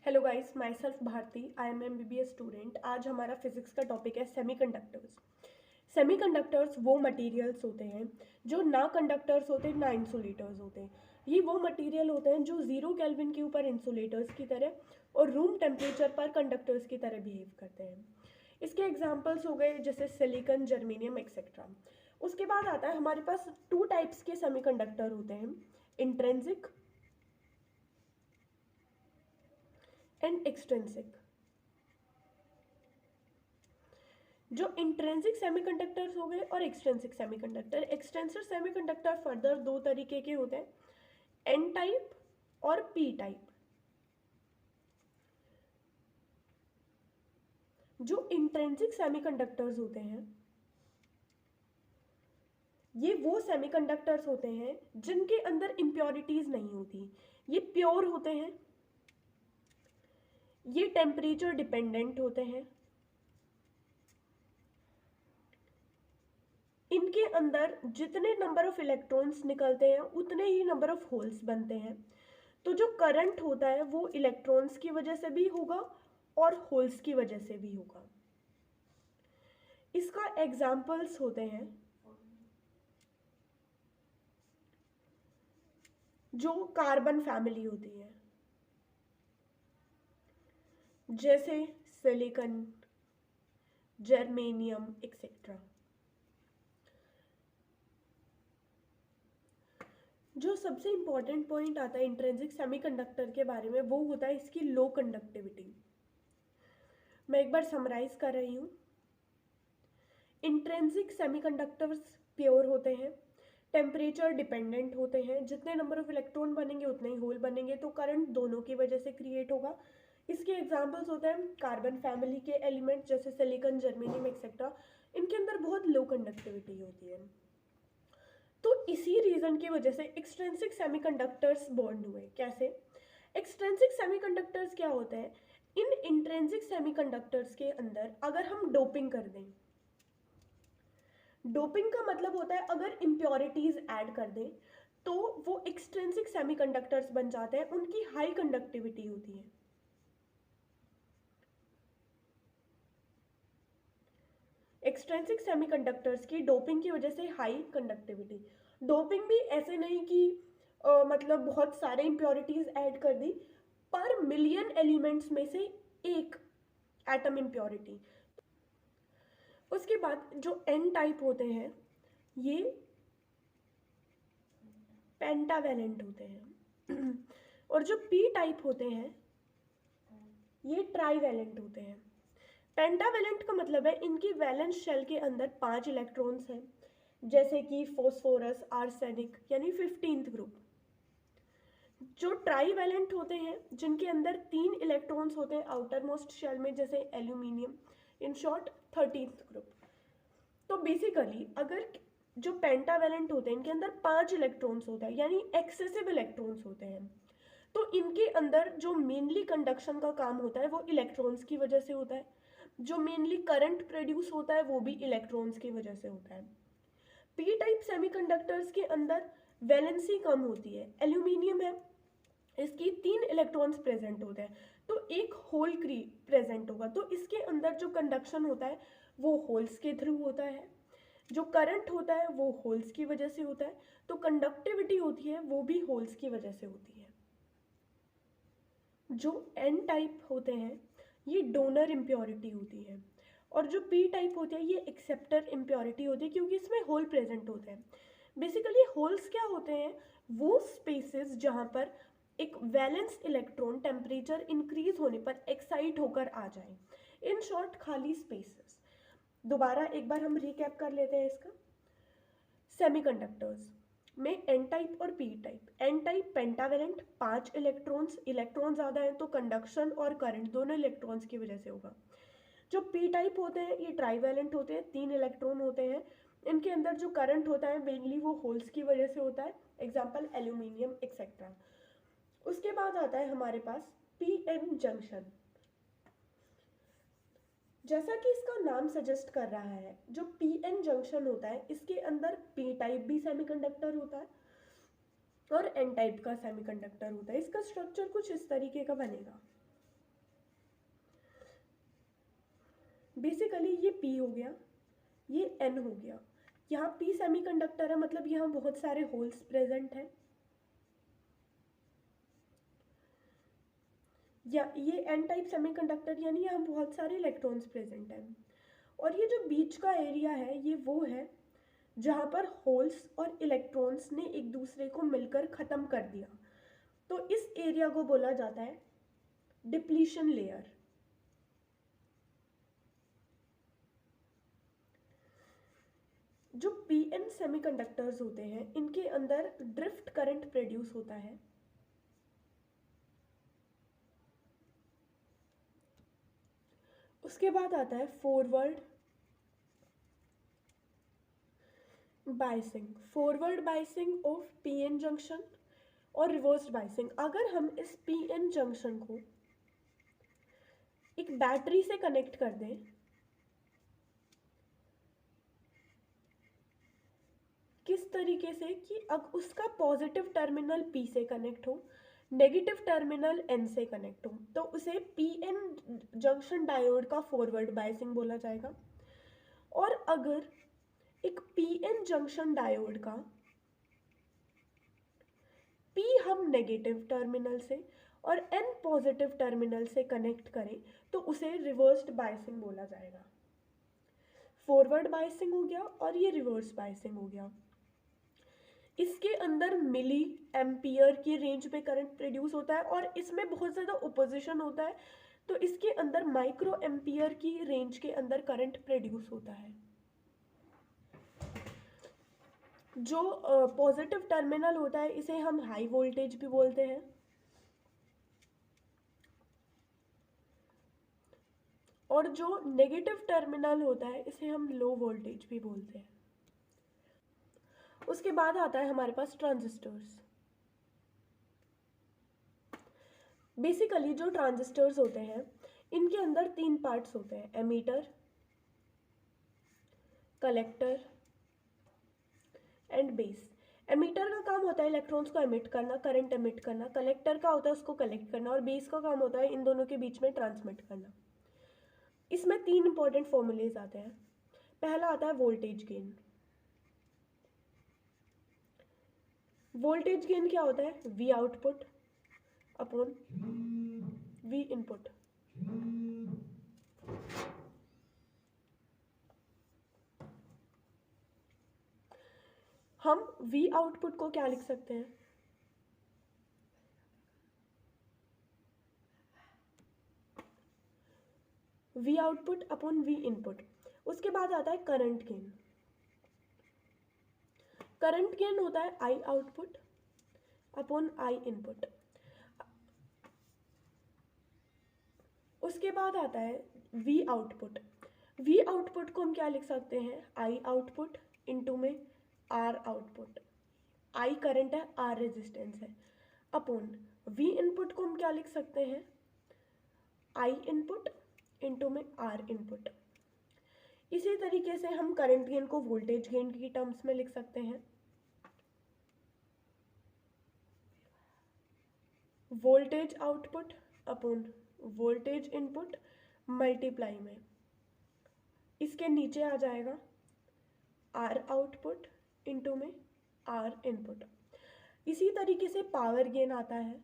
Hello guys, my self Bharti. I am MBBS student. आज हमारा physics का टॉपिक है सेमीकंडक्टर्स। सेमीकंडक्टर्स वो मटेरियल्स होते हैं जो ना कंडक्टर्स होते ना इंसुलेटर्स होते हैं। ये वो मटेरियल होते हैं जो 0 केल्विन के ऊपर इंसुलेटर्स की तरह और रूम टेम्परेचर पर कंडक्टर्स की तरह बिहेव करते हैं। इसके एग्जाम्पल्स हो गए जैसे सिलिकॉन, जर्मेनियम एक्सेट्रा। उसके बाद आता है हमारे पास 2 टाइप्स के सेमीकंडक्टर होते हैं, इंट्रिंसिक एंड एक्सट्रिंसिक। जो इंट्रिंसिक सेमीकंडक्टर्स हो गए और extrinsic semiconductor. Extrinsic semiconductor further 2 तरीके के होते हैं, एन टाइप और पी टाइप। जो इंट्रिंसिक सेमीकंडक्टर्स होते हैं ये वो सेमीकंडक्टर्स होते हैं जिनके अंदर इम्प्योरिटीज नहीं होती, ये प्योर होते हैं, ये टेम्परेचर डिपेंडेंट होते हैं, इनके अंदर जितने नंबर ऑफ इलेक्ट्रॉन्स निकलते हैं उतने ही नंबर ऑफ होल्स बनते हैं। तो जो करंट होता है वो इलेक्ट्रॉन्स की वजह से भी होगा और होल्स की वजह से भी होगा। इसका एग्जाम्पल्स होते हैं जो कार्बन फैमिली होती है, जैसे सिलिकॉन, जर्मेनियम एक्सेट्रा। जो सबसे इंपॉर्टेंट पॉइंट आता है इंट्रिंसिक सेमीकंडक्टर के बारे में वो होता है इसकी लो कंडक्टिविटी। मैं एक बार समराइज कर रही हूँ। इंट्रिंसिक सेमीकंडक्टर्स प्योर होते हैं, टेम्परेचर डिपेंडेंट होते हैं, जितने नंबर ऑफ इलेक्ट्रॉन बनेंगे उतने ही होल बनेंगे, तो करंट दोनों की वजह से क्रिएट होगा। इसके एग्जांपल्स होते हैं कार्बन फैमिली के एलिमेंट जैसे सिलिकॉन, जर्मेनियम एक्सेट्रा। इनके अंदर बहुत लो कंडक्टिविटी होती है। तो इसी रीजन की वजह से एक्सट्रिंसिक सेमीकंडक्टर्स बॉन्ड हुए। कैसे? एक्सट्रिंसिक सेमीकंडक्टर्स क्या होते हैं, इन इंट्रिंसिक सेमीकंडक्टर्स के अंदर अगर हम डोपिंग कर दें, डोपिंग का मतलब होता है अगर इम्प्योरिटीज ऐड कर दें तो वो एक्सट्रिंसिक सेमीकंडक्टर्स बन जाते हैं, उनकी हाई कंडक्टिविटी होती है। एक्सट्रिंसिक सेमीकंडक्टर्स की डोपिंग की वजह से हाई कंडक्टिविटी। डोपिंग भी ऐसे नहीं कि मतलब बहुत सारे इम्प्योरिटीज ऐड कर दी, पर मिलियन एलिमेंट्स में से एक एटम इम्प्योरिटी। उसके बाद जो एन टाइप होते हैं ये पेंटावेलेंट होते हैं और जो पी टाइप होते हैं ये ट्राईवेलेंट होते हैं। पेंटावेलेंट का मतलब है इनकी वैलेंस शेल के अंदर 5 इलेक्ट्रॉन्स हैं, जैसे कि फॉस्फोरस, आर्सेनिक, यानी 15th ग्रुप। जो ट्राईवेलेंट होते हैं जिनके अंदर 3 इलेक्ट्रॉन्स होते हैं आउटर मोस्ट शेल में, जैसे aluminium, in short 13th group. तो बेसिकली अगर जो पेंटावेलेंट होते हैं इनके अंदर 5 इलेक्ट्रॉन्स होते हैं, यानी एक्सेसिव इलेक्ट्रॉन्स होते हैं, तो इनके अंदर जो मेनली कंडक्शन का काम होता है वो इलेक्ट्रॉन्स की वजह से होता है। जो मेनली करंट प्रोड्यूस होता है वो भी इलेक्ट्रॉन्स की वजह से होता है। पी टाइप सेमीकंडक्टर्स के अंदर वैलेंसी कम होती है, एल्यूमिनियम है, इसकी 3 इलेक्ट्रॉन्स प्रेजेंट होते हैं, तो एक होल प्रेजेंट होगा, तो इसके अंदर जो कंडक्शन होता है वो होल्स के थ्रू होता है, जो करंट होता है वो होल्स की वजह से होता है, तो कंडक्टिविटी होती है वो भी होल्स की वजह से होती है। जो एन टाइप होते हैं ये डोनर इम्प्योरिटी होती है, और जो पी टाइप होते हैं ये एक्सेप्टर इम्प्योरिटी होती है, क्योंकि इसमें होल प्रेजेंट होते हैं। बेसिकली होल्स क्या होते हैं, वो स्पेसेस जहाँ पर एक वैलेंस इलेक्ट्रॉन टेम्परेचर इंक्रीज होने पर एक्साइट होकर आ जाए, इन शॉर्ट खाली स्पेसेस। दोबारा एक बार हम रिकैप कर लेते हैं इसका। सेमीकंडक्टर्स में एन टाइप और P type. N type pentavalent, 5 electrons, electron ज़्यादा है तो कंडक्शन और करंट दोनों इलेक्ट्रॉन्स की वजह से होगा। जो पी टाइप होते हैं ये ट्राईवेलेंट होते हैं, 3 इलेक्ट्रॉन होते हैं, इनके अंदर जो करंट होता है मेनली वो होल्स की वजह से होता है, एग्जाम्पल एल्यूमिनियम एक्सेट्रा। उसके बाद आता है हमारे पास पी एन जंक्शन। जैसा कि इसका नाम सजेस्ट कर रहा है, जो पी एन जंक्शन होता है इसके अंदर पी टाइप भी सेमीकंडक्टर होता है और एन टाइप का सेमीकंडक्टर होता है। इसका स्ट्रक्चर कुछ इस तरीके का बनेगा। बेसिकली ये P हो गया, ये N हो गया। यहाँ P सेमीकंडक्टर है, मतलब यहाँ बहुत सारे होल्स प्रेजेंट हैं, या ये N टाइप सेमीकंडक्टर यानी यहाँ बहुत सारे इलेक्ट्रॉन्स प्रेजेंट हैं। और ये जो बीच का एरिया है ये वो है जहाँ पर होल्स और इलेक्ट्रॉन्स ने एक दूसरे को मिलकर ख़त्म कर दिया, तो इस एरिया को बोला जाता है डिप्लीशन लेयर। जो पीएन सेमीकंडक्टर्स होते हैं इनके अंदर ड्रिफ्ट करंट प्रोड्यूस होता है। उसके बाद आता है forward biasing of PN junction और रिवर्स्ड बायसिंग। अगर हम इस पीएन जंक्शन को एक बैटरी से कनेक्ट कर दें, किस तरीके से कि अब उसका पॉजिटिव टर्मिनल P से कनेक्ट हो, नेगेटिव टर्मिनल N से कनेक्ट हो, तो उसे पीएन जंक्शन डायोड का फॉरवर्ड बायसिंग बोला जाएगा। और अगर एक पीएन जंक्शन डायोड का P हम नेगेटिव टर्मिनल से और N पॉजिटिव टर्मिनल से कनेक्ट करें तो उसे रिवर्स्ड बायसिंग बोला जाएगा। फॉरवर्ड बायसिंग हो गया और ये रिवर्स बायसिंग हो गया। इसके अंदर मिली एम्पियर की रेंज में करंट प्रोड्यूस होता है और इसमें बहुत ज़्यादा ओपोजिशन होता है, तो इसके अंदर माइक्रो एम्पियर की रेंज के अंदर करंट प्रोड्यूस होता है। जो पॉजिटिव टर्मिनल होता है इसे हम हाई वोल्टेज भी बोलते हैं, और जो नेगेटिव टर्मिनल होता है इसे हम लो वोल्टेज भी बोलते हैं। उसके बाद आता है हमारे पास ट्रांजिस्टर्स। बेसिकली जो ट्रांजिस्टर्स होते हैं इनके अंदर 3 पार्ट्स होते हैं, emitter, collector and base. Emitter का काम होता है इलेक्ट्रॉन्स को एमिट करना, करंट एमिट करना। कलेक्टर का होता है उसको कलेक्ट करना, और बेस का काम होता है इन दोनों के बीच में ट्रांसमिट करना। इसमें 3 इंपॉर्टेंट फॉर्मूलेज आते हैं। पहला आता है वोल्टेज गेन। वोल्टेज गेन क्या होता है? V output upon V input. हम वी आउटपुट को क्या लिख सकते हैं? We output upon V input. उसके बाद आता है करंट गेन। करंट गेन होता है I output upon I input. उसके बाद आता है वी आउटपुट। वी आउटपुट को हम क्या लिख सकते हैं? आई आउटपुट इंटू में आर आउटपुट। आई करंट है, आर रेजिस्टेंस है, अपॉन वी इनपुट को हम क्या लिख सकते हैं? आई इनपुट इंटू में आर इनपुट। इसी तरीके से हम करंट गेन को वोल्टेज गेन की टर्म्स में लिख सकते हैं। Voltage output upon voltage input multiply में, इसके नीचे आ जाएगा आर आउटपुट इंटू में आर इनपुट। इसी तरीके से पावर गेन आता है।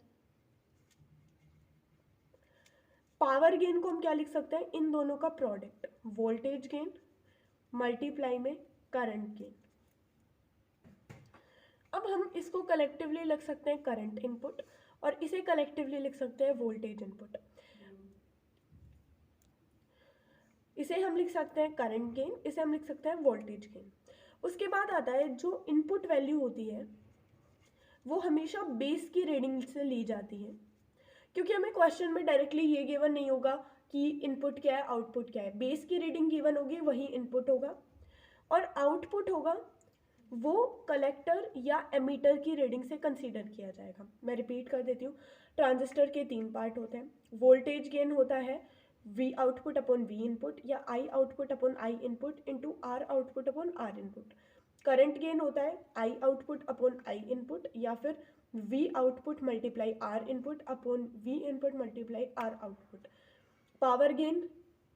पावर गेन को हम क्या लिख सकते हैं? इन दोनों का प्रोडक्ट, वोल्टेज गेन मल्टीप्लाई में करंट गेन। अब हम इसको कलेक्टिवली लिख सकते हैं करंट इनपुट, और इसे कलेक्टिवली लिख सकते हैं वोल्टेज इनपुट। इसे हम लिख सकते हैं करंट गेन, इसे हम लिख सकते हैं वोल्टेज गेन। उसके बाद आता है जो इनपुट वैल्यू होती है वो हमेशा बेस की रीडिंग से ली जाती है, क्योंकि हमें क्वेश्चन में डायरेक्टली ये गिवन नहीं होगा कि इनपुट क्या है आउटपुट क्या है। बेस की रीडिंग गिवन होगी, वही इनपुट होगा, और आउटपुट होगा वो कलेक्टर या एमीटर की रीडिंग से कंसीडर किया जाएगा। मैं रिपीट कर देती हूँ, ट्रांजिस्टर के 3 पार्ट होते हैं। वोल्टेज गेन होता है V output upon V input, या I output upon I input into R output upon R input. Current gain होता है I output upon I input, या फिर V output multiply R input upon V input multiply R output. Power gain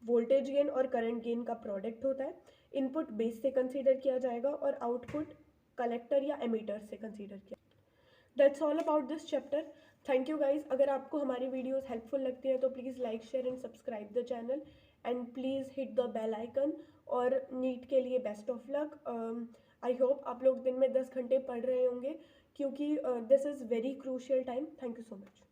voltage gain और current gain का product होता है। Input base से consider किया जाएगा और आउटपुट कलेक्टर या एमीटर से कंसीडर किया। That's all about this chapter. Thank you guys. अगर आपको हमारी वीडियोस हेल्पफुल लगती हैं तो please like share and subscribe the channel and please hit the bell icon. और नीट के लिए best of luck. I hope आप लोग दिन में 10 घंटे पढ़ रहे होंगे क्योंकि this is very crucial time. Thank you so much.